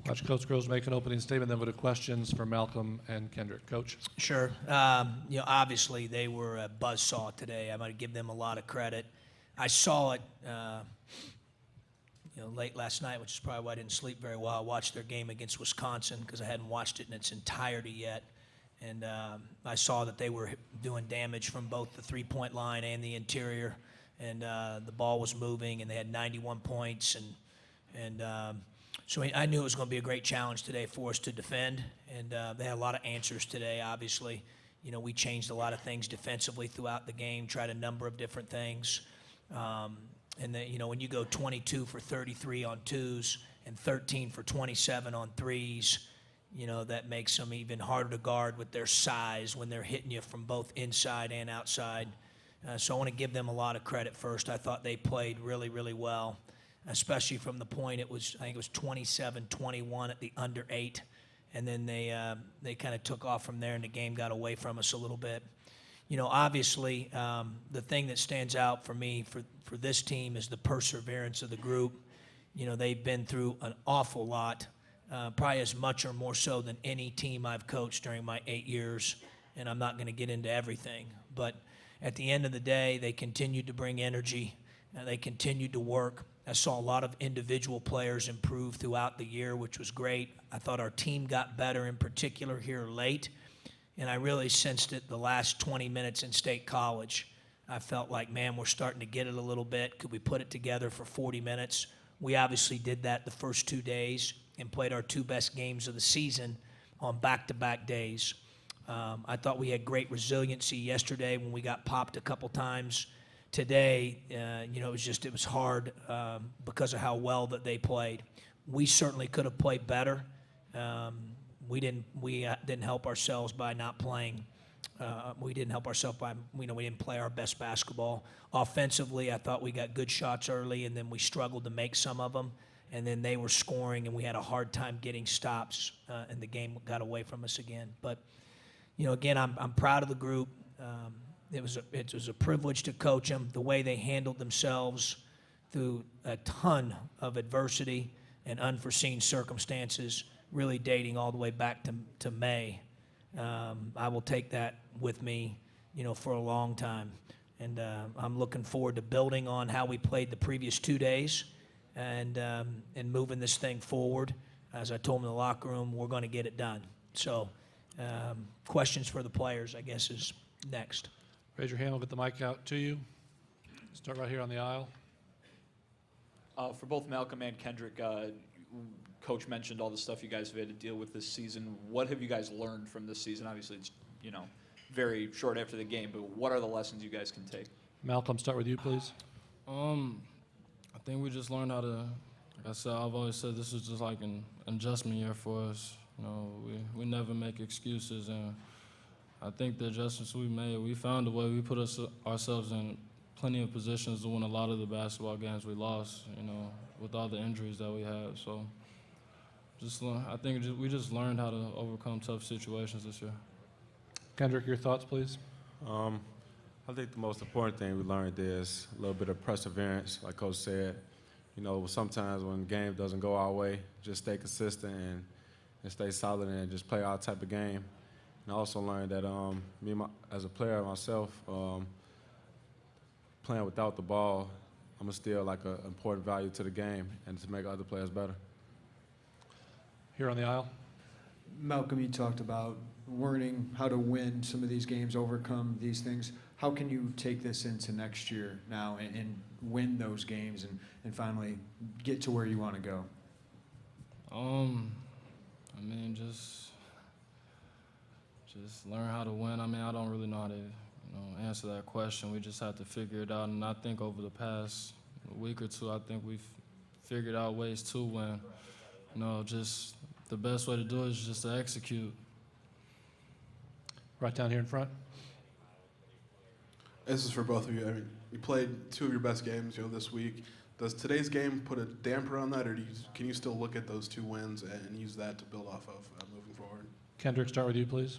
Watch Coach Groce make an opening statement, then go to questions for Malcolm and Kendrick. Coach. Sure. Obviously they were a buzzsaw today. I'm going to give them a lot of credit. I saw it, late last night, which is probably why I didn't sleep very well. I watched their game against Wisconsin because I hadn't watched it in its entirety yet. And I saw that they were doing damage from both the three-point line and the interior. And the ball was moving, and they had 91 points. So I knew it was going to be a great challenge today for us to defend. And they had a lot of answers today, obviously. We changed a lot of things defensively throughout the game, tried a number of different things. And then, when you go 22 for 33 on twos and 13 for 27 on threes, that makes them even harder to guard with their size when they're hitting you from both inside and outside. So I want to give them a lot of credit first. I thought they played really, really well, especially from the point I think it was 27-21 at the under 8. And then they kind of took off from there, and the game got away from us a little bit. Obviously, the thing that stands out for me for this team is the perseverance of the group. They've been through an awful lot, probably as much or more so than any team I've coached during my 8 years, and I'm not going to get into everything. But at the end of the day, they continued to bring energy, and they continued to work. I saw a lot of individual players improve throughout the year, which was great. I thought our team got better in particular here late. And I really sensed it the last 20 minutes in State College. I felt like, man, we're starting to get it a little bit. Could we put it together for 40 minutes? We obviously did that the first 2 days and played our 2 best games of the season on back-to-back days. I thought we had great resiliency yesterday when we got popped a couple times. Today, it was hard because of how well that they played. We certainly could have played better. We didn't help ourselves by not playing. We didn't help ourselves by, we didn't play our best basketball. Offensively, I thought we got good shots early, and then we struggled to make some of them. And then they were scoring, and we had a hard time getting stops, and the game got away from us again. But, again, I'm proud of the group. It was a privilege to coach them. The way they handled themselves through a ton of adversity and unforeseen circumstances, really dating all the way back to May. I will take that with me, for a long time. And I'm looking forward to building on how we played the previous 2 days and moving this thing forward. As I told them in the locker room, we're going to get it done. So questions for the players, I guess, is next. Raise your hand. We'll get the mic out to you. Start right here on the aisle. For both Malcolm and Kendrick, Coach mentioned all the stuff you guys have had to deal with this season. What have you guys learned from this season? Obviously, it's very short after the game, but what are the lessons you guys can take? Malcolm, start with you, please. I think we just learned how to, like I said, I've always said this is just like an adjustment year for us. We never make excuses, and I think the adjustments we made, we found a way. We put ourselves in plenty of positions to win a lot of the basketball games we lost, with all the injuries that we had. So I think we just learned how to overcome tough situations this year. Kendrick, your thoughts, please. I think the most important thing we learned is a little bit of perseverance, like Coach said. Sometimes when the game doesn't go our way, just stay consistent and stay solid and just play our type of game. And I also learned that as a player myself, playing without the ball, I'm still like an important value to the game and to make other players better. Here on the aisle. Malcolm, you talked about learning how to win some of these games, overcome these things. How can you take this into next year now and win those games and finally get to where you want to go? Just learn how to win. I don't really know how to answer that question. We just have to figure it out. And I think over the past week or two, I think we've figured out ways to win. Just the best way to do it is just to execute. Right down here in front. This is for both of you. You played 2 of your best games, this week. Does today's game put a damper on that, or can you still look at those 2 wins and use that to build off of moving forward? Kendrick, start with you, please.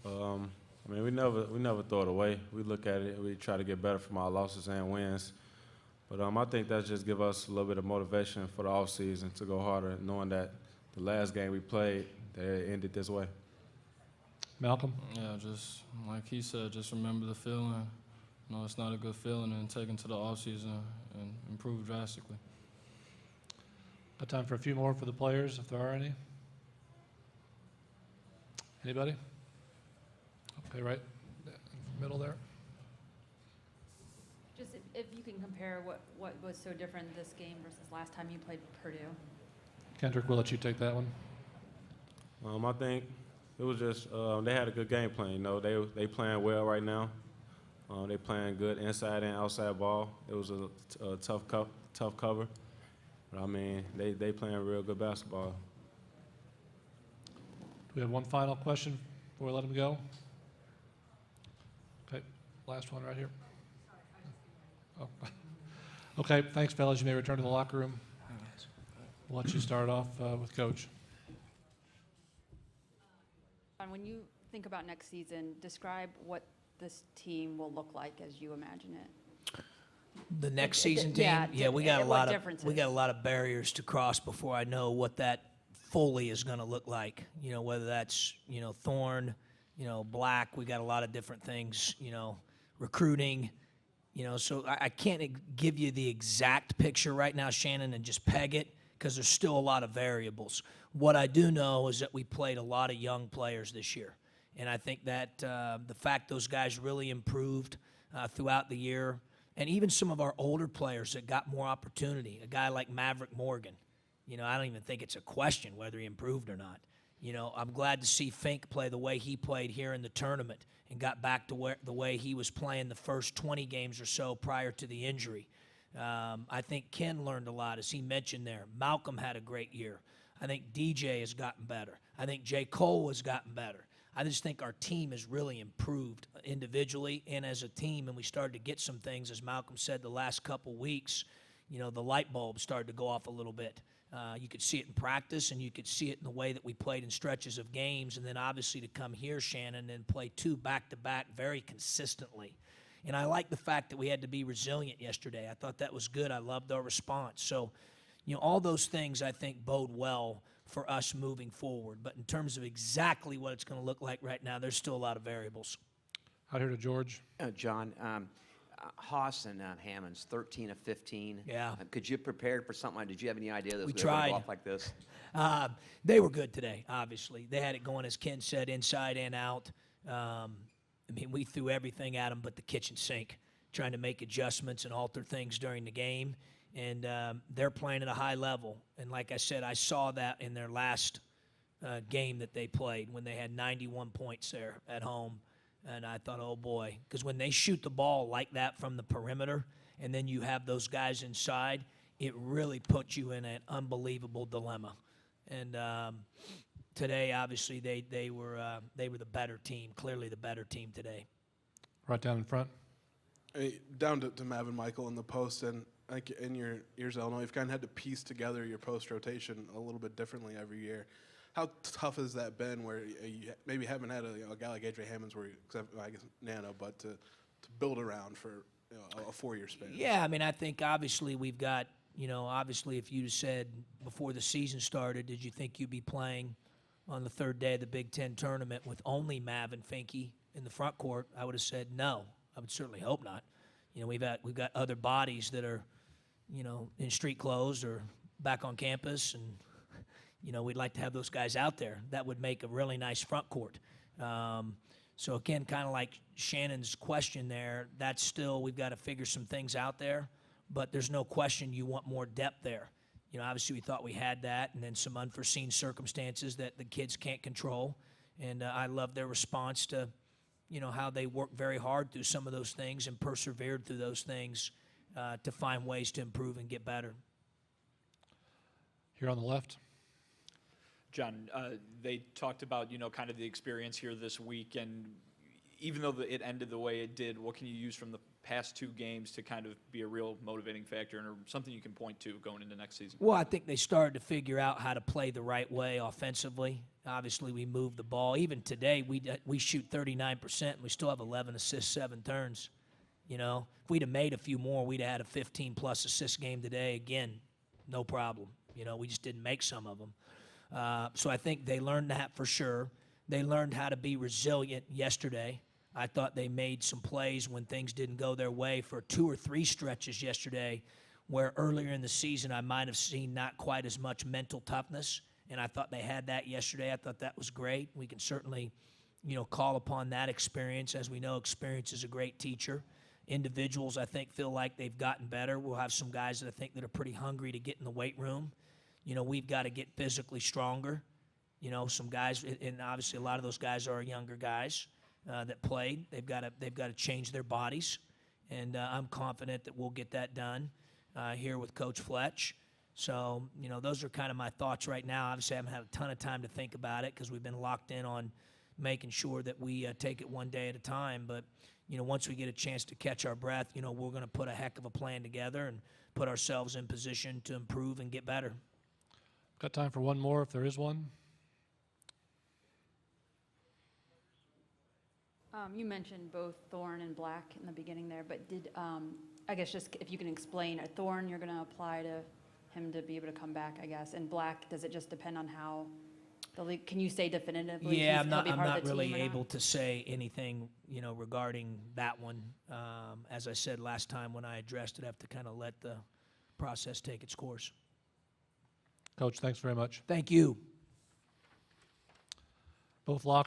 We never throw it away. We look at it. We try to get better from our losses and wins. But I think that just give us a little bit of motivation for the offseason to go harder, knowing that the last game we played, that it ended this way. Malcolm? Yeah, just like he said, just remember the feeling. You know, it's not a good feeling, and take it to the offseason and improve drastically. Got time for a few more for the players, if there are any. Anybody? Okay, right in the middle there. Just if you can compare what was so different this game versus last time you played Purdue. Kendrick, we'll let you take that one. I think it was just they had a good game plan. You know, they playing well right now. They playing good inside and outside ball. It was a tough cover. But I mean, they playing real good basketball. Do we have one final question before we let him go? Okay, last one right here. Oh. Okay, thanks, fellas. You may return to the locker room. We'll let you start off with Coach. When you think about next season, describe what this team will look like as you imagine it. The next season team, yeah, we got a what lot of differences? barriers to cross before I know what that fully is going to look like. You know, whether that's Thorne, Black. We got a lot of different things. Recruiting. So I can't give you the exact picture right now, Shannon, and just peg it because there's still a lot of variables. What I do know is that we played a lot of young players this year, and I think that the fact those guys really improved throughout the year. And even some of our older players that got more opportunity, a guy like Maverick Morgan, I don't even think it's a question whether he improved or not. I'm glad to see Fink play the way he played here in the tournament and got back to the way he was playing the first 20 games or so prior to the injury. I think Ken learned a lot, as he mentioned there. Malcolm had a great year. I think DJ has gotten better. I think J. Cole has gotten better. I just think our team has really improved individually and as a team, and we started to get some things, as Malcolm said, the last couple weeks. The light bulb started to go off a little bit. You could see it in practice, and you could see it in the way that we played in stretches of games, and then obviously to come here, Shannon, and play two back-to-back very consistently. And I like the fact that we had to be resilient yesterday. I thought that was good. I loved our response. So, all those things I think bode well for us moving forward. But in terms of exactly what it's going to look like right now, there's still a lot of variables. Out here to George. John, Haas and Hammonds, 13 of 15. Yeah. Could you prepare for something? Did you have any idea that We was going to tried. go off like this? They were good today, obviously. They had it going, as Ken said, inside and out. We threw everything at them but the kitchen sink, trying to make adjustments and alter things during the game. And they're playing at a high level. And like I said, I saw that in their last game that they played when they had 91 points there at home. And I thought, oh, boy, because when they shoot the ball like that from the perimeter and then you have those guys inside, it really puts you in an unbelievable dilemma. And today, obviously, they were the better team, clearly the better team today. Right down in front. Down to Mav and Michael in the post, and I think in your years at Illinois, you've kind of had to piece together your post rotation a little bit differently every year. How tough has that been where you maybe haven't had a guy like A.J. Hammonds, except I guess Nano, but to build around for a 4-year span? Yeah, I think obviously we've got, obviously if you said before the season started, did you think you'd be playing on the third day of the Big Ten tournament with only Mav and Finke in the front court? I would have said no. I would certainly hope not. We've got other bodies that are, in street clothes or back on campus, and we'd like to have those guys out there. That would make a really nice front court. So again, kind of like Shannon's question there, that's still, we've got to figure some things out there, but there's no question you want more depth there. Obviously we thought we had that, and then some unforeseen circumstances that the kids can't control. And I love their response to, how they worked very hard through some of those things and persevered through those things to find ways to improve and get better. Here on the left. John, they talked about, kind of the experience here this week, and even though it ended the way it did, what can you use from the past two games to kind of be a real motivating factor and something you can point to going into next season? Well, I think they started to figure out how to play the right way offensively. Obviously, we moved the ball. Even today, we shoot 39%, and we still have 11 assists, 7 turns. If we'd have made a few more, we'd have had a 15-plus assist game today. Again, no problem. We just didn't make some of them. So I think they learned that for sure. They learned how to be resilient yesterday. I thought they made some plays when things didn't go their way for 2 or 3 stretches yesterday, where earlier in the season I might have seen not quite as much mental toughness, and I thought they had that yesterday. I thought that was great. We can certainly, call upon that experience. As we know, experience is a great teacher. Individuals, I think, feel like they've gotten better. We'll have some guys that I think that are pretty hungry to get in the weight room. We've got to get physically stronger. Some guys, and obviously a lot of those guys are younger guys that played. They've got to change their bodies, and I'm confident that we'll get that done here with Coach Fletch. So, those are kind of my thoughts right now. Obviously, I haven't had a ton of time to think about it because we've been locked in on making sure that we take it one day at a time. But, once we get a chance to catch our breath, we're going to put a heck of a plan together and put ourselves in position to improve and get better. Got time for one more if there is one. You mentioned both Thorne and Black in the beginning there, but I guess just if you can explain, Thorne, you're going to apply to him to be able to come back, I guess, and Black, does it just depend on how the league, can you say definitively? Yeah, he'll be I'm part of not the really team or not? able to say anything, regarding that one. As I said last time when I addressed it, I have to kind of let the process take its course. Coach, thanks very much. Thank you. Both locker